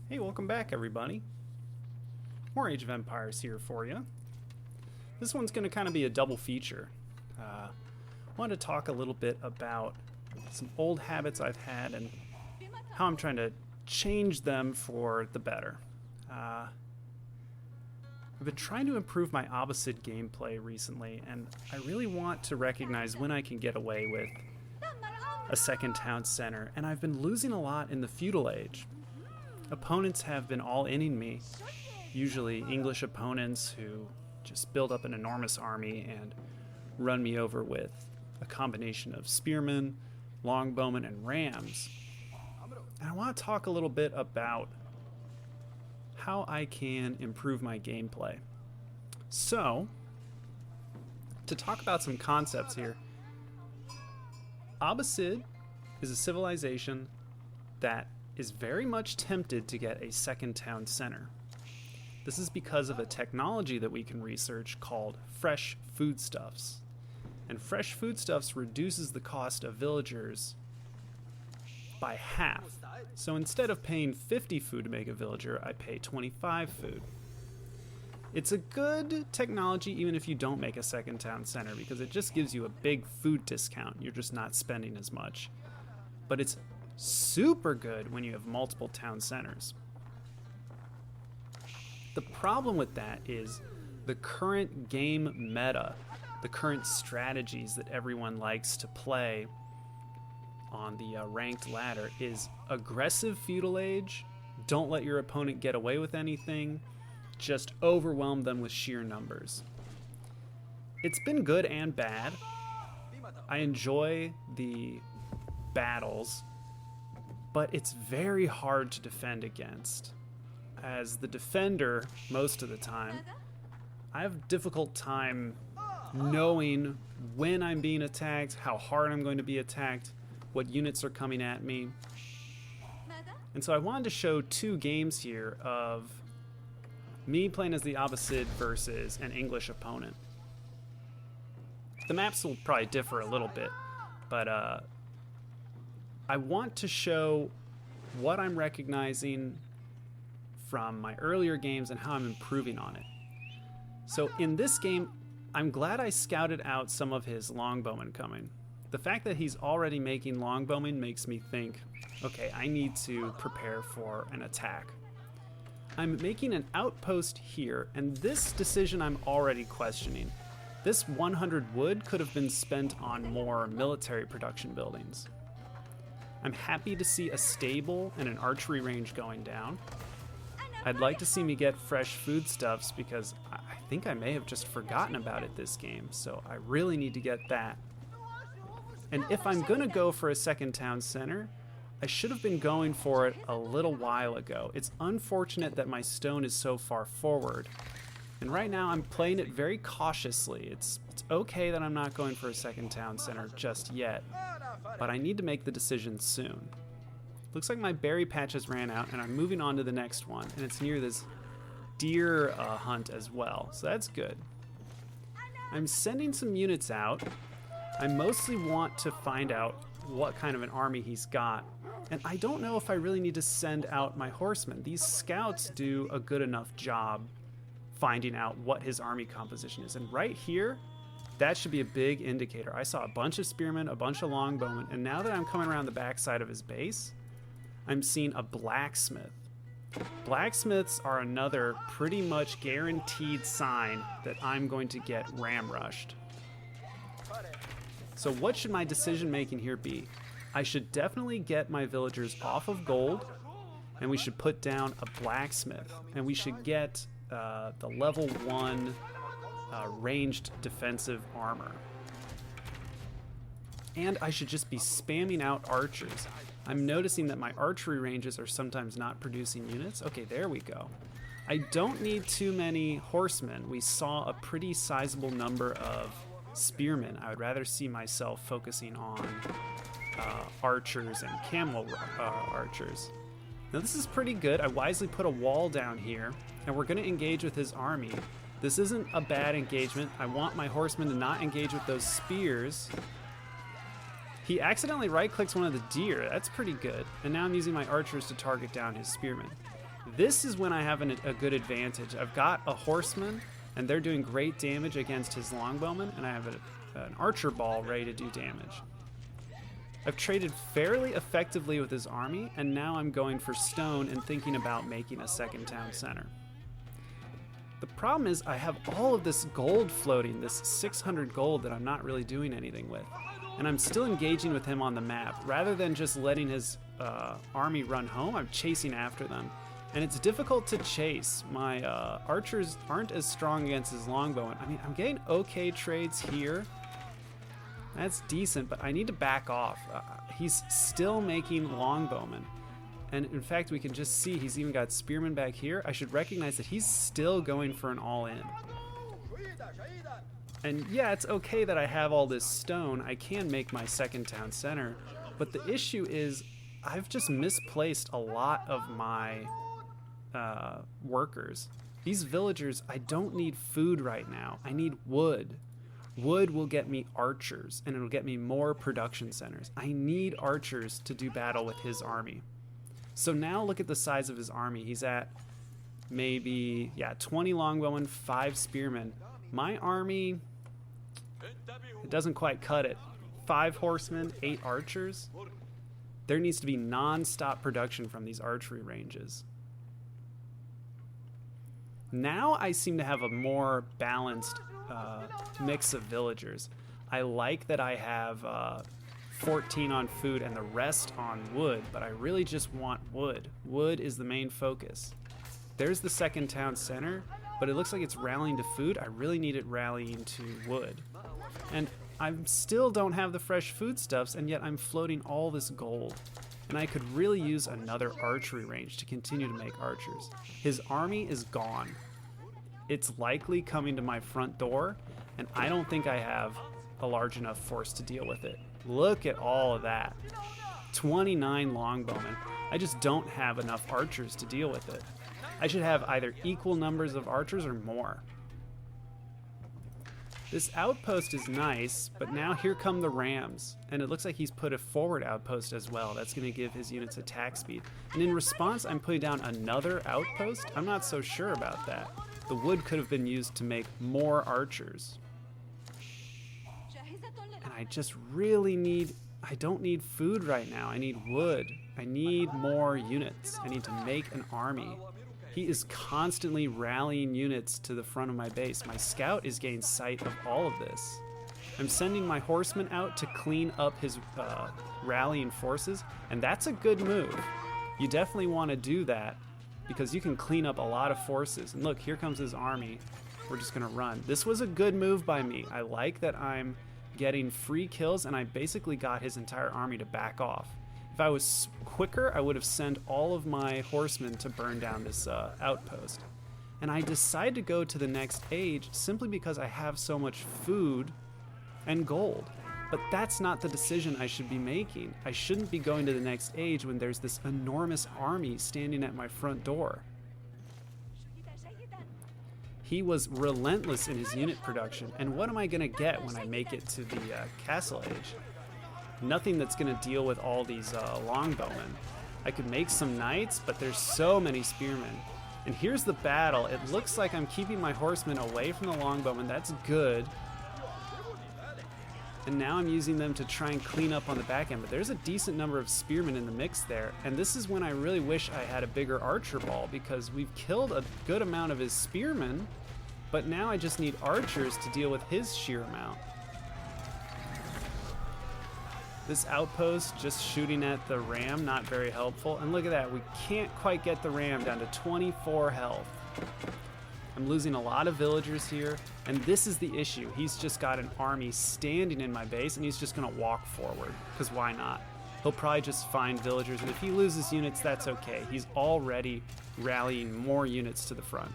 Hey, welcome back everybody. More Age of Empires here for you. This one's going to kind of be a double feature. I wanted to talk a little bit about some old habits I've had and how I'm trying to change them for the better. I've been trying to improve my Abbasid gameplay recently, and I really want to recognize when I can get away with a second town center, and I've been losing a lot in the Feudal Age. Opponents have been all-inning me, usually English opponents who just build up an enormous army and run me over with a combination of spearmen, longbowmen, and rams. And I want to talk a little bit about how I can improve my gameplay. So, to talk about some concepts here, Abbasid is a civilization that is very much tempted to get a second town center. This is because of a technology that we can research called fresh foodstuffs. And fresh foodstuffs reduces the cost of villagers by half. So instead of paying 50 food to make a villager, I pay 25 food. It's a good technology even if you don't make a second town center, because it just gives you a big food discount. You're just not spending as much. But it's super good when you have multiple town centers. The problem with that is the current game meta, the current strategies that everyone likes to play on the ranked ladder is aggressive feudal age, don't let your opponent get away with anything, just overwhelm them with sheer numbers. It's been good and bad. I enjoy the battles, but it's very hard to defend against. As the defender, most of the time, I have a difficult time knowing when I'm being attacked, how hard I'm going to be attacked, what units are coming at me. And so I wanted to show two games here of me playing as the Abbasid versus an English opponent. The maps will probably differ a little bit, but I want to show what I'm recognizing from my earlier games and how I'm improving on it. So in this game, I'm glad I scouted out some of his longbowmen coming. The fact that he's already making longbowmen makes me think, okay, I need to prepare for an attack. I'm making an outpost here, and this decision I'm already questioning. This 100 wood could have been spent on more military production buildings. I'm happy to see a stable and an archery range going down. I'd like to see me get fresh foodstuffs because I think I may have just forgotten about it this game, so I really need to get that. And if I'm gonna go for a second town center, I should have been going for it a little while ago. It's unfortunate that my stone is so far forward. And right now I'm playing it very cautiously. It's okay that I'm not going for a second town center just yet, but I need to make the decision soon. Looks like my berry patches ran out and I'm moving on to the next one, and it's near this deer hunt as well, so that's good. I'm sending some units out. I mostly want to find out what kind of an army he's got, and I don't know if I really need to send out my horsemen. These scouts do a good enough job finding out what his army composition is, and right here, that should be a big indicator. I saw a bunch of spearmen, a bunch of longbowmen, and now that I'm coming around the backside of his base, I'm seeing a blacksmith. Blacksmiths are another pretty much guaranteed sign that I'm going to get ram rushed. So what should my decision making here be? I should definitely get my villagers off of gold, and we should put down a blacksmith, and we should get the level 1 ranged defensive armor. And I should just be spamming out archers. I'm noticing that my archery ranges are sometimes not producing units. Okay, there we go. I don't need too many horsemen. We saw a pretty sizable number of spearmen. I would rather see myself focusing on archers and camel archers. Now this is pretty good. I wisely put a wall down here, and we're going to engage with his army. This isn't a bad engagement. I want my horsemen to not engage with those spears. He accidentally right-clicks one of the deer. That's pretty good. And now I'm using my archers to target down his spearmen. This is when I have a good advantage. I've got a horseman, and they're doing great damage against his longbowman, and I have an archer ball ready to do damage. I've traded fairly effectively with his army, and now I'm going for stone and thinking about making a second town center. The problem is I have all of this gold floating, this 600 gold that I'm not really doing anything with. And I'm still engaging with him on the map. Rather than just letting his army run home, I'm chasing after them. And it's difficult to chase. My archers aren't as strong against his longbow. I mean, I'm getting okay trades here. That's decent, but I need to back off. He's still making longbowmen. And in fact, we can just see he's even got spearmen back here. I should recognize that he's still going for an all-in. And yeah, it's okay that I have all this stone. I can make my second town center. But the issue is I've just misplaced a lot of my workers. These villagers, I don't need food right now. I need wood. Wood will get me archers, and it'll get me more production centers. I need archers to do battle with his army. So now look at the size of his army. He's at maybe, 20 longbowmen, 5 spearmen. My army, it doesn't quite cut it. 5 horsemen, 8 archers. There needs to be non-stop production from these archery ranges. Now I seem to have a more balanced mix of villagers. I like that I have 14 on food and the rest on wood, but I really just want wood. Wood is the main focus. There's the second town center, but it looks like it's rallying to food. I really need it rallying to wood. And I still don't have the fresh foodstuffs, and yet I'm floating all this gold. And I could really use another archery range to continue to make archers. His army is gone. It's likely coming to my front door, and I don't think I have a large enough force to deal with it. Look at all of that. 29 longbowmen. I just don't have enough archers to deal with it. I should have either equal numbers of archers or more. This outpost is nice, but now here come the rams, and it looks like he's put a forward outpost as well. That's going to give his units attack speed. And in response, I'm putting down another outpost. I'm not so sure about that. The wood could have been used to make more archers. And I just really need, I don't need food right now. I need wood. I need more units. I need to make an army. He is constantly rallying units to the front of my base. My scout is getting sight of all of this. I'm sending my horsemen out to clean up his rallying forces, and that's a good move. You definitely want to do that because you can clean up a lot of forces. And look, here comes his army. We're just going to run. This was a good move by me. I like that I'm getting free kills, and I basically got his entire army to back off. If I was quicker, I would have sent all of my horsemen to burn down this outpost. And I decided to go to the next age simply because I have so much food and gold. But that's not the decision I should be making. I shouldn't be going to the next age when there's this enormous army standing at my front door. He was relentless in his unit production, and what am I going to get when I make it to the castle age? Nothing that's going to deal with all these longbowmen. I could make some knights, but there's so many spearmen. And here's the battle. It looks like I'm keeping my horsemen away from the longbowmen. That's good. And now I'm using them to try and clean up on the back end. But there's a decent number of spearmen in the mix there. And this is when I really wish I had a bigger archer ball, because we've killed a good amount of his spearmen. But now I just need archers to deal with his sheer amount. This outpost just shooting at the ram, not very helpful. And look at that, we can't quite get the ram down to 24 health. I'm losing a lot of villagers here, and this is the issue. He's just got an army standing in my base, and he's just gonna walk forward, because why not? He'll probably just find villagers, and if he loses units, that's okay. He's already rallying more units to the front.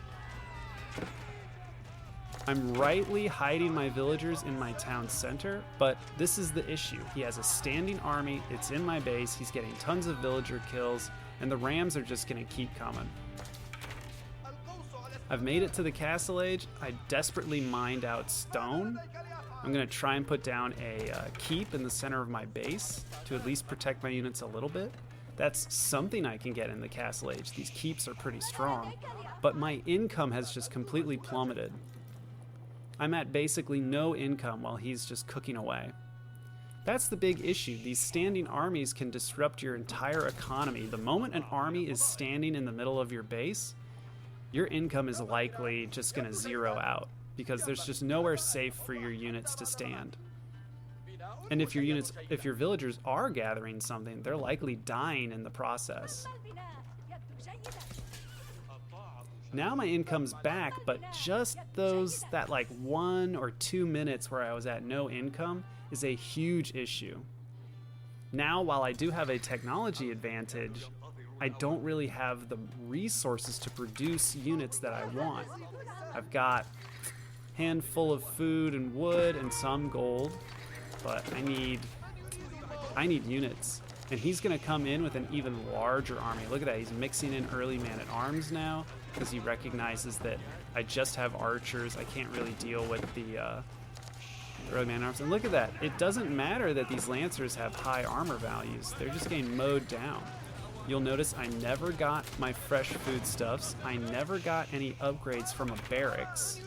I'm rightly hiding my villagers in my town center, but this is the issue. He has a standing army, it's in my base, he's getting tons of villager kills, and the rams are just gonna keep coming. I've made it to the castle age. I desperately mined out stone. I'm gonna try and put down a keep in the center of my base to at least protect my units a little bit. That's something I can get in the Castle Age. These keeps are pretty strong. But my income has just completely plummeted. I'm at basically no income while he's just cooking away. That's the big issue. These standing armies can disrupt your entire economy. The moment an army is standing in the middle of your base, your income is likely just going to zero out because there's just nowhere safe for your units to stand. And if your villagers are gathering something, they're likely dying in the process. Now my income's back, but just that like 1 or 2 minutes where I was at no income is a huge issue. Now, while I do have a technology advantage, I don't really have the resources to produce units that I want. I've got a handful of food and wood and some gold, but I need units. And he's gonna come in with an even larger army. Look at that, he's mixing in early man-at-arms now because he recognizes that I just have archers. I can't really deal with the early man-at-arms. And look at that, it doesn't matter that these lancers have high armor values. They're just getting mowed down. You'll notice I never got my fresh foodstuffs. I never got any upgrades from a barracks.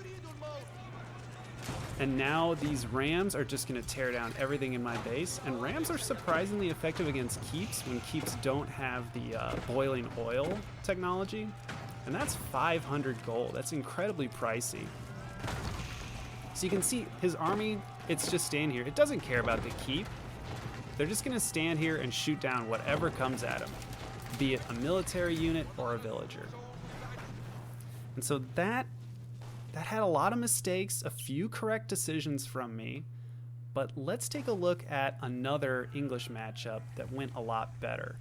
And now these rams are just going to tear down everything in my base. And rams are surprisingly effective against keeps when keeps don't have the boiling oil technology. And that's 500 gold. That's incredibly pricey. So you can see his army, it's just staying here. It doesn't care about the keep. They're just going to stand here and shoot down whatever comes at them, be it a military unit or a villager. And so that had a lot of mistakes, a few correct decisions from me, but let's take a look at another English matchup that went a lot better.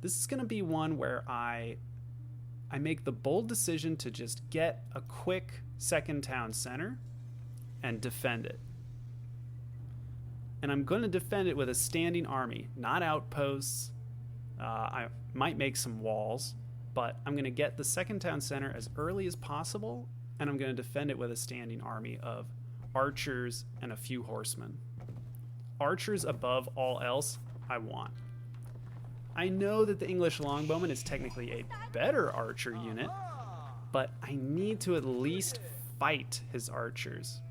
This is going to be one where I make the bold decision to just get a quick second town center and defend it. And I'm going to defend it with a standing army, not outposts. I might make some walls, but I'm going to get the second town center as early as possible, and I'm going to defend it with a standing army of archers and a few horsemen. Archers above all else I want. I know that the English longbowman is technically a better archer unit, but I need to at least fight his archers.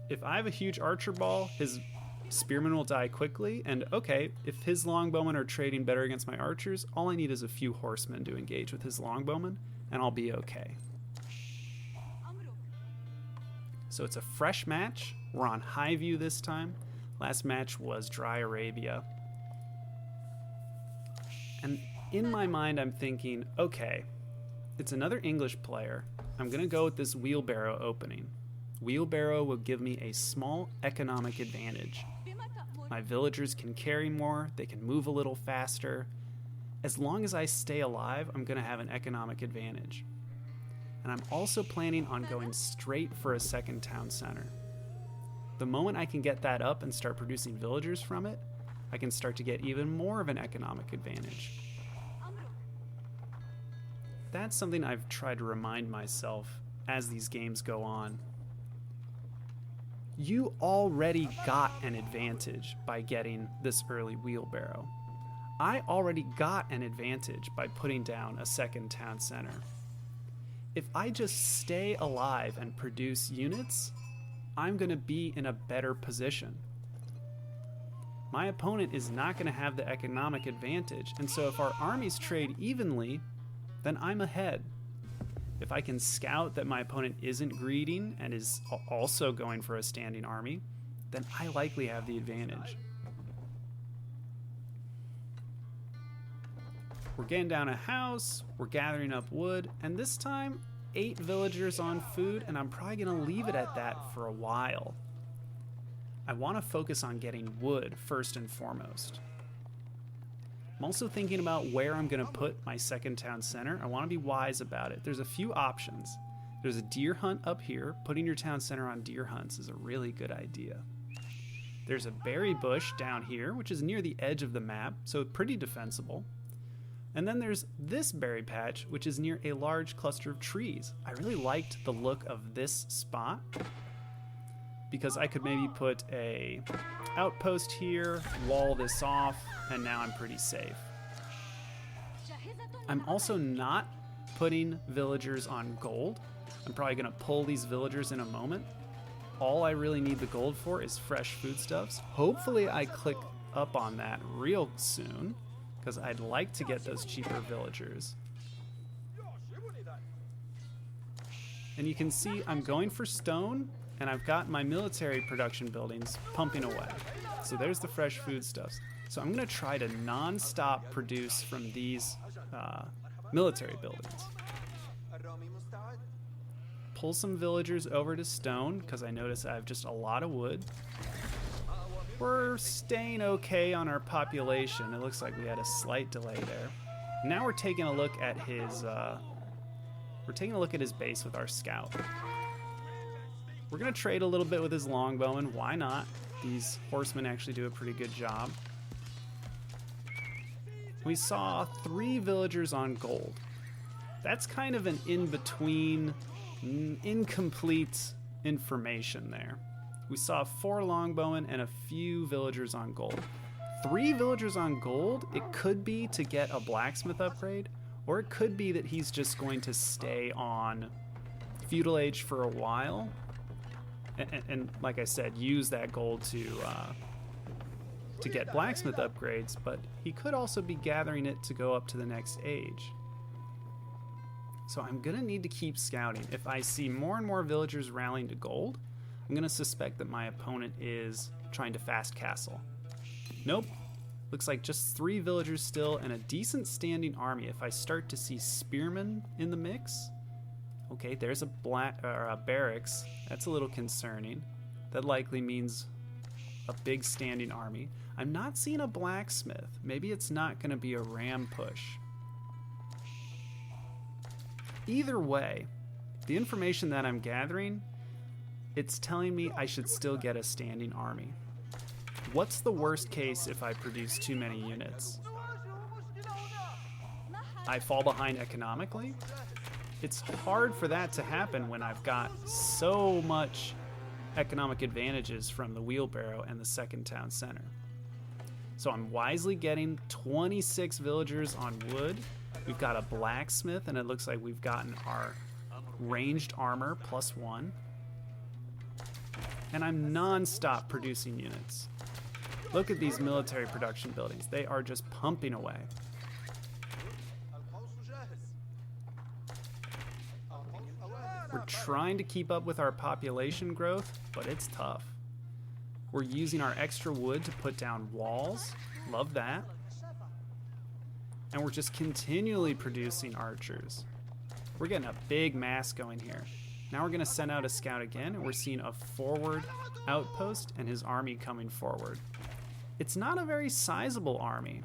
If I have a huge archer ball, his spearmen will die quickly, and okay, if his longbowmen are trading better against my archers, all I need is a few horsemen to engage with his longbowmen, and I'll be okay. So it's a fresh match. We're on high view this time. Last match was Dry Arabia. And in my mind, I'm thinking, okay, it's another English player. I'm going to go with this wheelbarrow opening. Wheelbarrow will give me a small economic advantage. My villagers can carry more, they can move a little faster. As long as I stay alive, I'm going to have an economic advantage. And I'm also planning on going straight for a second town center. The moment I can get that up and start producing villagers from it, I can start to get even more of an economic advantage. That's something I've tried to remind myself as these games go on. You already got an advantage by getting this early wheelbarrow. I already got an advantage by putting down a second town center. If I just stay alive and produce units, I'm going to be in a better position. My opponent is not going to have the economic advantage, and so if our armies trade evenly, then I'm ahead. If I can scout that my opponent isn't greeding and is also going for a standing army, then I likely have the advantage. We're getting down a house, we're gathering up wood, and this time 8 villagers on food, and I'm probably going to leave it at that for a while. I want to focus on getting wood first and foremost. I'm also thinking about where I'm going to put my second town center. I want to be wise about it. There's a few options. There's a deer hunt up here. Putting your town center on deer hunts is a really good idea. There's a berry bush down here, which is near the edge of the map, so pretty defensible. And then there's this berry patch, which is near a large cluster of trees. I really liked the look of this spot. because I could maybe put a outpost here, wall this off, and now I'm pretty safe. I'm also not putting villagers on gold. I'm probably gonna pull these villagers in a moment. All I really need the gold for is fresh foodstuffs. Hopefully I click up on that real soon, because I'd like to get those cheaper villagers. And you can see I'm going for stone, and I've got my military production buildings pumping away. So there's the fresh foodstuffs. So I'm gonna try to non-stop produce from these military buildings. Pull some villagers over to stone, because I notice I have just a lot of wood. We're staying okay on our population. It looks like we had a slight delay there. Now we're taking a look at his base with our scout. We're gonna trade a little bit with his longbowman. Why not? These horsemen actually do a pretty good job. We saw 3 villagers on gold. That's kind of an in-between, incomplete information there. We saw 4 longbowmen and a few villagers on gold. 3 villagers on gold, it could be to get a blacksmith upgrade, or it could be that he's just going to stay on Feudal Age for a while, and like I said, use that gold to get blacksmith upgrades, but he could also be gathering it to go up to the next age. So I'm gonna need to keep scouting. If I see more and more villagers rallying to gold, I'm gonna suspect that my opponent is trying to fast castle. Nope. Looks like just 3 villagers still and a decent standing army. If I start to see spearmen in the mix, okay, there's a barracks. That's a little concerning. That likely means a big standing army. I'm not seeing a blacksmith. Maybe it's not gonna be a ram push. Either way, the information that I'm gathering, it's telling me I should still get a standing army. What's the worst case if I produce too many units? I fall behind economically? It's hard for that to happen when I've got so much economic advantages from the wheelbarrow and the second town center. So I'm wisely getting 26 villagers on wood. We've got a blacksmith, and it looks like we've gotten our ranged armor +1. And I'm non-stop producing units. Look at these military production buildings. They are just pumping away. We're trying to keep up with our population growth, but it's tough. We're using our extra wood to put down walls. Love that. And we're just continually producing archers. We're getting a big mass going here. Now we're gonna send out a scout again, and we're seeing a forward outpost and his army coming forward. It's not a very sizable army.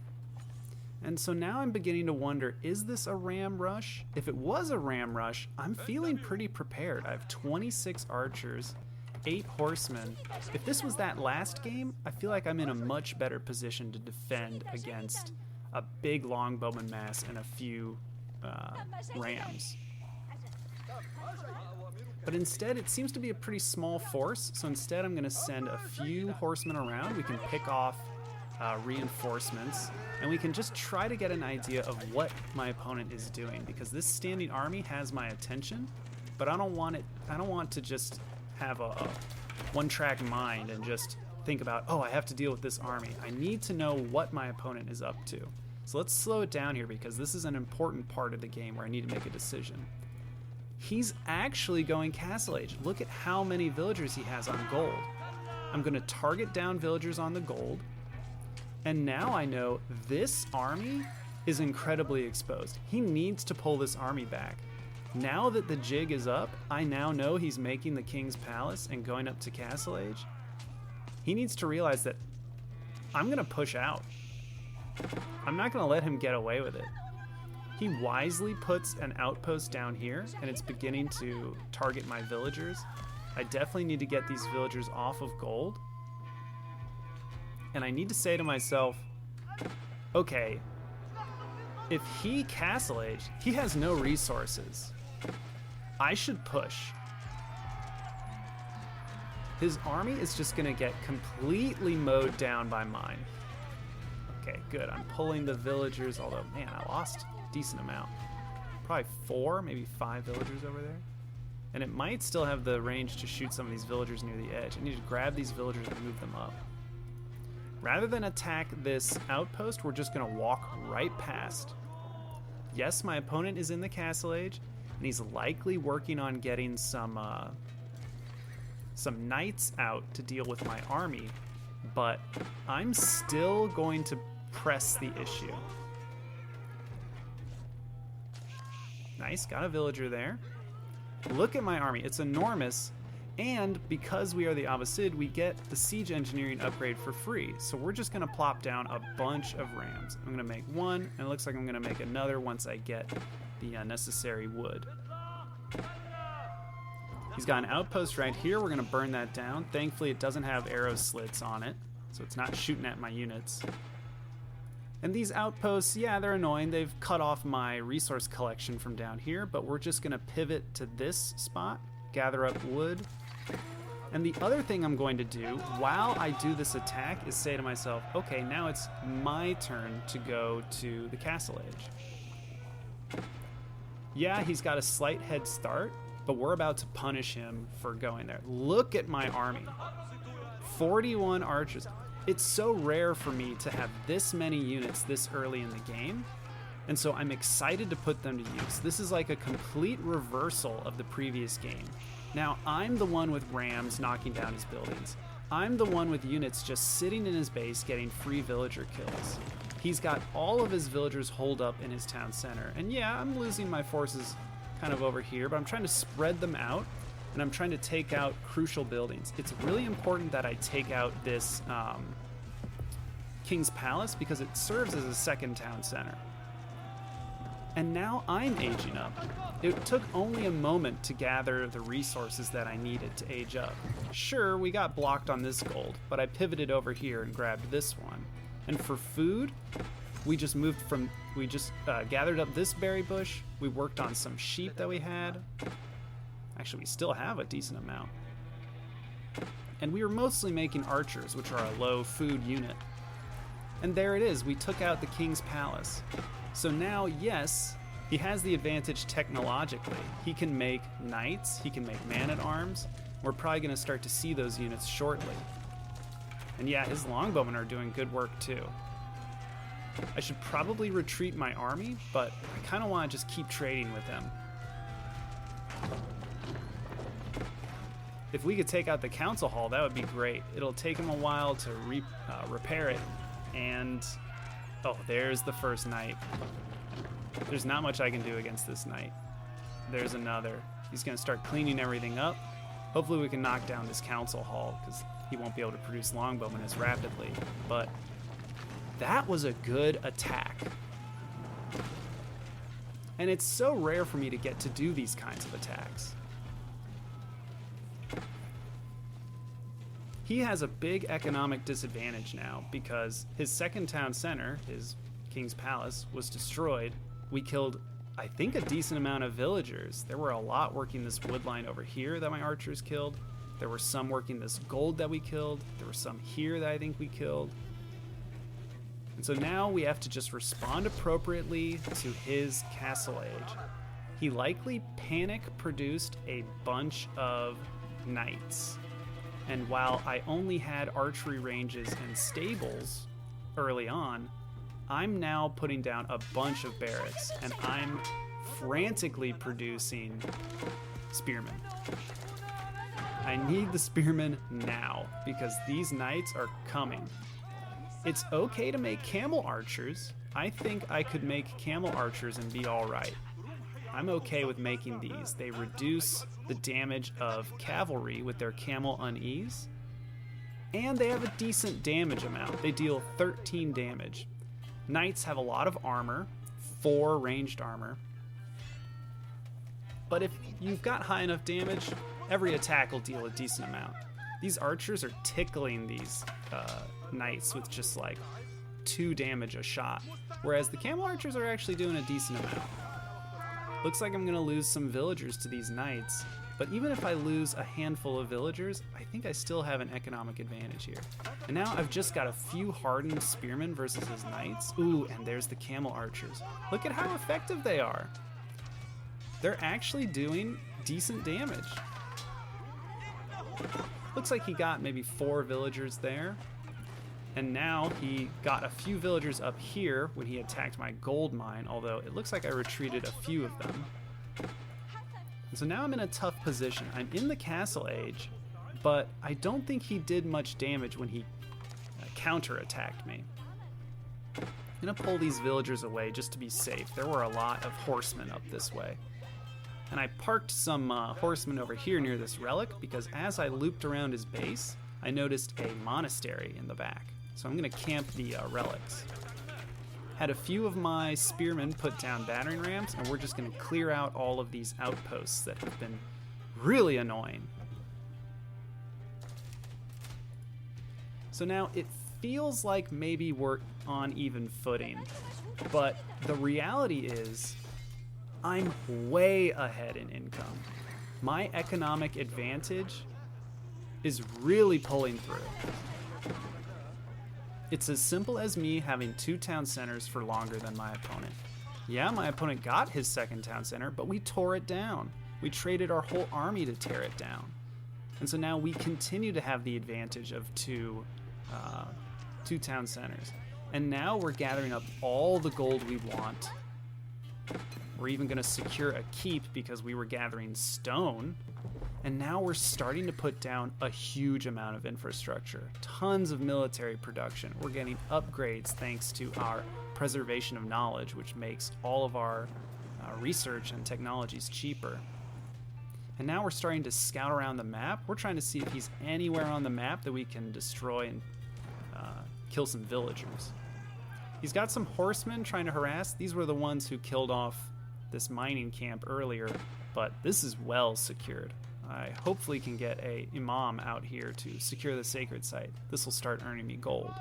And so now I'm beginning to wonder, is this a ram rush? If it was a ram rush, I'm feeling pretty prepared. I have 26 archers, 8 horsemen. If this was that last game, I feel like I'm in a much better position to defend against a big longbowman mass and a few rams. But instead, it seems to be a pretty small force, so instead I'm going to send a few horsemen around. We can pick off reinforcements, and we can just try to get an idea of what my opponent is doing, because this standing army has my attention, but I don't want to just have a one-track mind and just think about, oh, I have to deal with this army. I need to know what my opponent is up to. So let's slow it down here, because this is an important part of the game where I need to make a decision. He's actually going Castle Age. Look at how many villagers he has on gold. I'm going to target down villagers on the gold. And now I know this army is incredibly exposed. He needs to pull this army back. Now that the jig is up, I now know he's making the King's Palace and going up to Castle Age. He needs to realize that I'm going to push out. I'm not going to let him get away with it. He wisely puts an outpost down here, and it's beginning to target my villagers. I definitely need to get these villagers off of gold. And I need to say to myself, okay, if he Castle Age, he has no resources. I should push. His army is just gonna get completely mowed down by mine. Okay, good. I'm pulling the villagers, although, man, I lost a decent amount. Probably 4, maybe 5 villagers over there. And it might still have the range to shoot some of these villagers near the edge. I need to grab these villagers and move them up. Rather than attack this outpost, we're just gonna walk right past. Yes, my opponent is in the Castle Age, and he's likely working on getting some knights out to deal with my army, but I'm still going to press the issue. Nice, got a villager there. Look at my army, it's enormous, and because we are the Abbasid, we get the siege engineering upgrade for free. So we're just gonna plop down a bunch of rams. I'm gonna make one, and it looks like I'm gonna make another once I get the necessary wood. He's got an outpost right here. We're gonna burn that down. Thankfully, it doesn't have arrow slits on it, so it's not shooting at my units. And these outposts, yeah, they're annoying. They've cut off my resource collection from down here, but we're just gonna pivot to this spot, gather up wood. And the other thing I'm going to do while I do this attack is say to myself, okay, now it's my turn to go to the Castle Age. Yeah, he's got a slight head start, but we're about to punish him for going there. Look at my army. 41 archers. It's so rare for me to have this many units this early in the game, and so I'm excited to put them to use. This is like a complete reversal of the previous game. Now, I'm the one with rams knocking down his buildings. I'm the one with units just sitting in his base getting free villager kills. He's got all of his villagers holed up in his town center. And yeah, I'm losing my forces kind of over here, but I'm trying to spread them out, and I'm trying to take out crucial buildings. It's really important that I take out this King's Palace because it serves as a second town center. And now I'm aging up. It took only a moment to gather the resources that I needed to age up. Sure, we got blocked on this gold, but I pivoted over here and grabbed this one. And for food, we just gathered up this berry bush. We worked on some sheep that we had. Actually, we still have a decent amount. And we were mostly making archers, which are a low food unit. And there it is, we took out the King's Palace. So now, yes, he has the advantage technologically. He can make knights, he can make man-at-arms. We're probably gonna start to see those units shortly. And yeah, his longbowmen are doing good work too. I should probably retreat my army, but I kinda wanna just keep trading with him. If we could take out the council hall, that would be great. It'll take him a while to repair it, and oh, there's the first knight. There's not much I can do against this knight. There's another. He's gonna start cleaning everything up. Hopefully we can knock down this council hall, because he won't be able to produce longbowmen as rapidly. But that was a good attack. And it's so rare for me to get to do these kinds of attacks. He has a big economic disadvantage now because his second town center, his King's Palace, was destroyed. We killed, I think, a decent amount of villagers. There were a lot working this wood line over here that my archers killed. There were some working this gold that we killed. There were some here that I think we killed. And so now we have to just respond appropriately to his Castle Age. He likely panic produced a bunch of knights. And while I only had archery ranges and stables early on, I'm now putting down a bunch of barracks, and I'm frantically producing spearmen. I need the spearmen now, because these knights are coming. It's okay to make camel archers. I think I could make camel archers and be all right. I'm okay with making these. They reduce the damage of cavalry with their camel unease, and they have a decent damage amount. They deal 13 damage. Knights have a lot of armor, 4 ranged armor, but if you've got high enough damage, every attack will deal a decent amount. These archers are tickling these knights with just like 2 damage a shot, whereas the camel archers are actually doing a decent amount. Looks like I'm gonna lose some villagers to these knights, but even if I lose a handful of villagers, I think I still have an economic advantage here. And now I've just got a few hardened spearmen versus his knights. Ooh, and there's the camel archers. Look at how effective they are. They're actually doing decent damage. Looks like he got maybe 4 villagers there. And now he got a few villagers up here when he attacked my gold mine, although it looks like I retreated a few of them. And so now I'm in a tough position. I'm in the castle age, but I don't think he did much damage when he counterattacked me. I'm gonna pull these villagers away just to be safe. There were a lot of horsemen up this way. And I parked some horsemen over here near this relic because as I looped around his base, I noticed a monastery in the back. So I'm gonna camp the relics. Had a few of my spearmen put down battering rams, and we're just gonna clear out all of these outposts that have been really annoying. So now it feels like maybe we're on even footing, but the reality is I'm way ahead in income. My economic advantage is really pulling through. It's as simple as me having 2 town centers for longer than my opponent. Yeah, my opponent got his 2nd town center, but we tore it down. We traded our whole army to tear it down. And so now we continue to have the advantage of two town centers. And now we're gathering up all the gold we want. We're even gonna secure a keep because we were gathering stone. And now we're starting to put down a huge amount of infrastructure, tons of military production. We're getting upgrades thanks to our preservation of knowledge, which makes all of our research and technologies cheaper. And now we're starting to scout around the map. We're trying to see if he's anywhere on the map that we can destroy and kill some villagers. He's got some horsemen trying to harass. These were the ones who killed off this mining camp earlier, but this is well secured. I hopefully can get a imam out here to secure the sacred site. This will start earning me gold.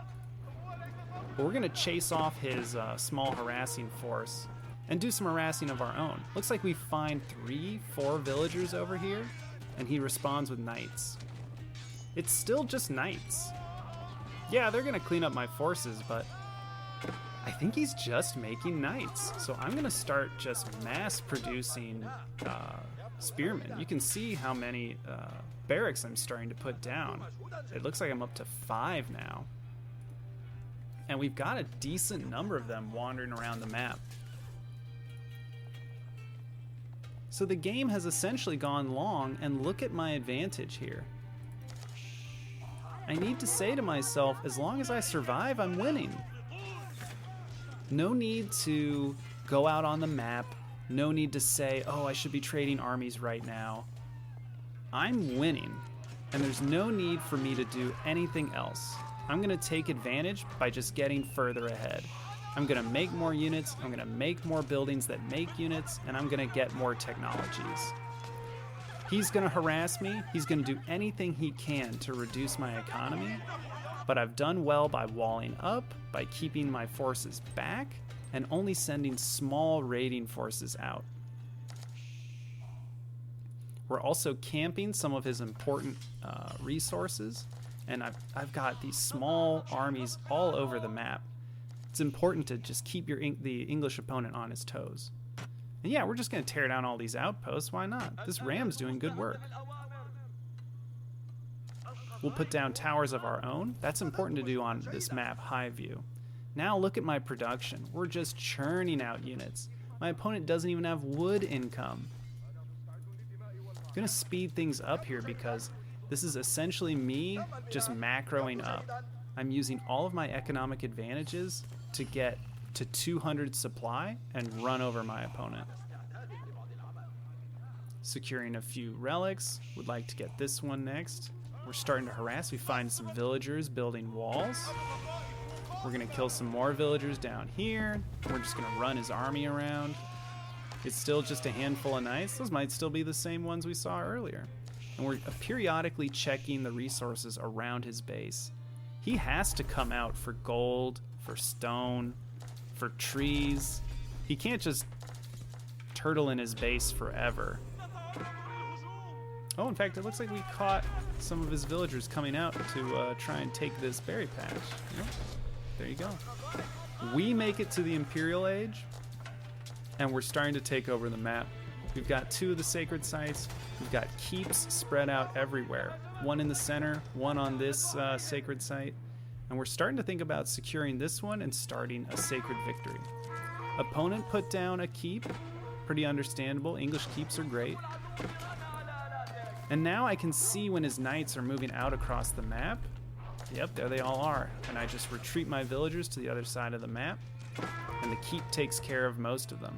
But we're gonna chase off his small harassing force and do some harassing of our own. Looks like we find 3-4 villagers over here, and he responds with knights. It's still just knights. Yeah, they're gonna clean up my forces, but I think he's just making knights. So I'm gonna start just mass producing spearmen. You can see how many barracks I'm starting to put down. It looks like I'm up to 5 now. And we've got a decent number of them wandering around the map. So the game has essentially gone long, and look at my advantage here. I need to say to myself, as long as I survive, I'm winning. No need to go out on the map. No need to say, oh, I should be trading armies right now. I'm winning, and there's no need for me to do anything else. I'm gonna take advantage by just getting further ahead. I'm gonna make more units, I'm gonna make more buildings that make units, and I'm gonna get more technologies. He's gonna harass me, he's gonna do anything he can to reduce my economy, but I've done well by walling up, by keeping my forces back, and only sending small raiding forces out. We're also camping some of his important resources, and I've got these small armies all over the map. It's important to just keep the English opponent on his toes. And yeah, we're just gonna tear down all these outposts, why not? This ram's doing good work. We'll put down towers of our own. That's important to do on this map, high view. Now look at my production. We're just churning out units. My opponent doesn't even have wood income. I'm gonna speed things up here because this is essentially me just macroing up. I'm using all of my economic advantages to get to 200 supply and run over my opponent. Securing a few relics. Would like to get this one next. We're starting to harass. We find some villagers building walls. We're gonna kill some more villagers down here. We're just gonna run his army around. It's still just a handful of knights. Those might still be the same ones we saw earlier. And we're periodically checking the resources around his base. He has to come out for gold, for stone, for trees. He can't just turtle in his base forever. Oh, in fact, it looks like we caught some of his villagers coming out to try and take this berry patch. Yep. There you go. We make it to the Imperial Age, and we're starting to take over the map. We've got 2 of the sacred sites. We've got keeps spread out everywhere. One in the center, one on this sacred site. And we're starting to think about securing this one and starting a sacred victory. Opponent put down a keep. Pretty understandable. English keeps are great. And now I can see when his knights are moving out across the map. Yep, there they all are. And I just retreat my villagers to the other side of the map. And the keep takes care of most of them.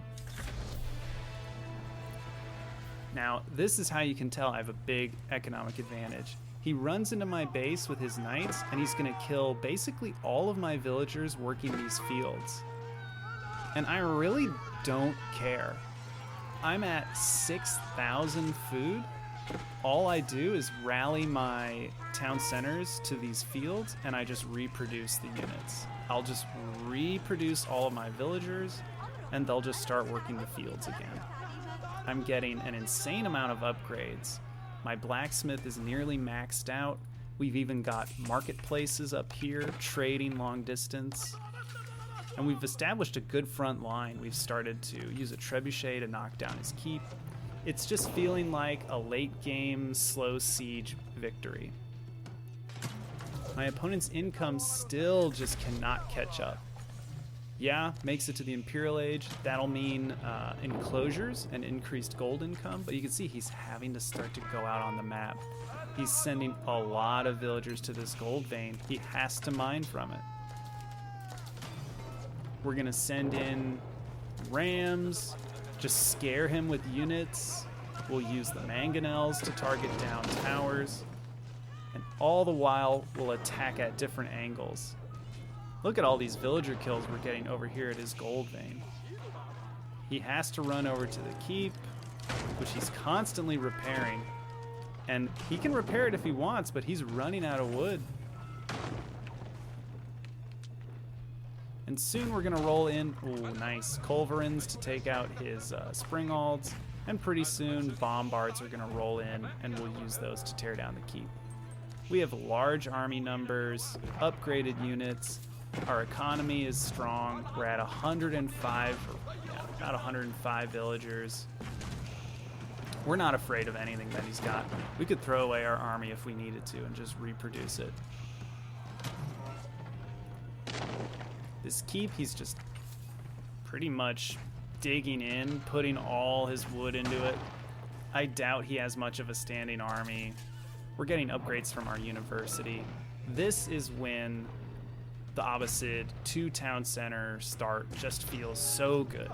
Now, this is how you can tell I have a big economic advantage. He runs into my base with his knights, and he's going to kill basically all of my villagers working these fields. And I really don't care. I'm at 6,000 food. All I do is rally my town centers to these fields, and I just reproduce the units. I'll just reproduce all of my villagers, and they'll just start working the fields again. I'm getting an insane amount of upgrades. My blacksmith is nearly maxed out. We've even got marketplaces up here, trading long distance. And we've established a good front line. We've started to use a trebuchet to knock down his keep. It's just feeling like a late game, slow siege victory. My opponent's income still just cannot catch up. Yeah, makes it to the Imperial Age. That'll mean enclosures and increased gold income, but you can see he's having to start to go out on the map. He's sending a lot of villagers to this gold vein. He has to mine from it. We're gonna send in rams, just scare him with units. We'll use the mangonels to target down towers. And all the while, we'll attack at different angles. Look at all these villager kills we're getting over here at his gold vein. He has to run over to the keep, which he's constantly repairing. And he can repair it if he wants, but he's running out of wood. And soon we're gonna roll in, ooh, nice, culverins to take out his springalds. And pretty soon, bombards are gonna roll in, and we'll use those to tear down the keep. We have large army numbers, upgraded units. Our economy is strong. We're at 105, about 105 villagers. We're not afraid of anything that he's got. We could throw away our army if we needed to and just reproduce it. This keep, he's just pretty much digging in, putting all his wood into it. I doubt he has much of a standing army. We're getting upgrades from our university. This is when the Abbasid 2 town center start just feels so good.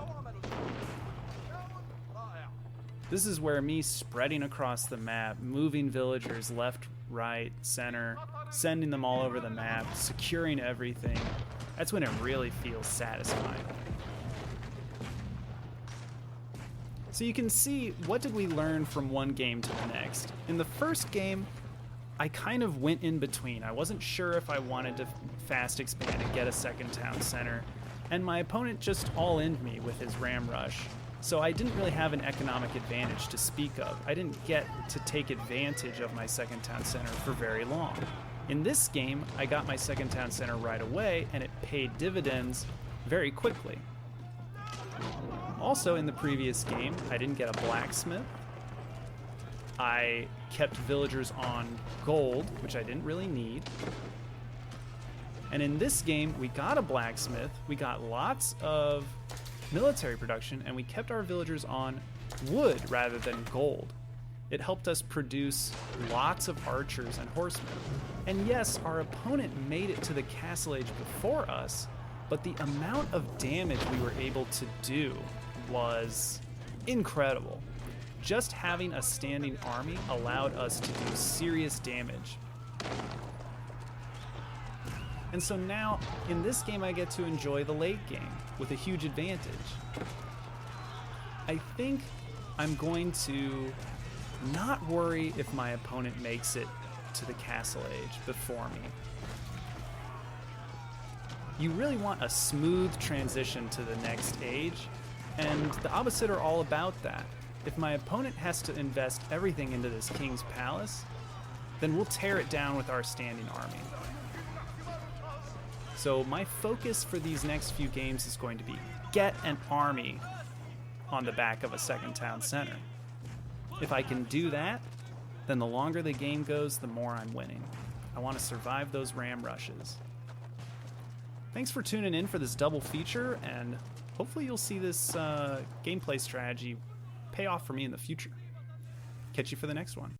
This is where me spreading across the map, moving villagers left, right, center, sending them all over the map, securing everything. That's when it really feels satisfying. So you can see, what did we learn from one game to the next? In the first game, I kind of went in between. I wasn't sure if I wanted to fast expand and get a second town center, and my opponent just all-in'd me with his ram rush. So I didn't really have an economic advantage to speak of. I didn't get to take advantage of my second town center for very long. In this game, I got my second town center right away, and it paid dividends very quickly. Also, in the previous game, I didn't get a blacksmith. I kept villagers on gold, which I didn't really need. And in this game, we got a blacksmith, we got lots of military production, and we kept our villagers on wood rather than gold. It helped us produce lots of archers and horsemen. And yes, our opponent made it to the Castle Age before us, but the amount of damage we were able to do was incredible. Just having a standing army allowed us to do serious damage. And so now, in this game, I get to enjoy the late game with a huge advantage. I think I'm going to not worry if my opponent makes it to the Castle Age before me. You really want a smooth transition to the next age, And the Abbasid are all about that. If my opponent has to invest everything into this king's palace, then we'll tear it down with our standing army. So my focus for these next few games is going to be get an army on the back of a second town center. If I can do that, then the longer the game goes, the more I'm winning. I want to survive those ram rushes. Thanks for tuning in for this double feature, and hopefully you'll see this gameplay strategy pay off for me in the future. Catch you for the next one.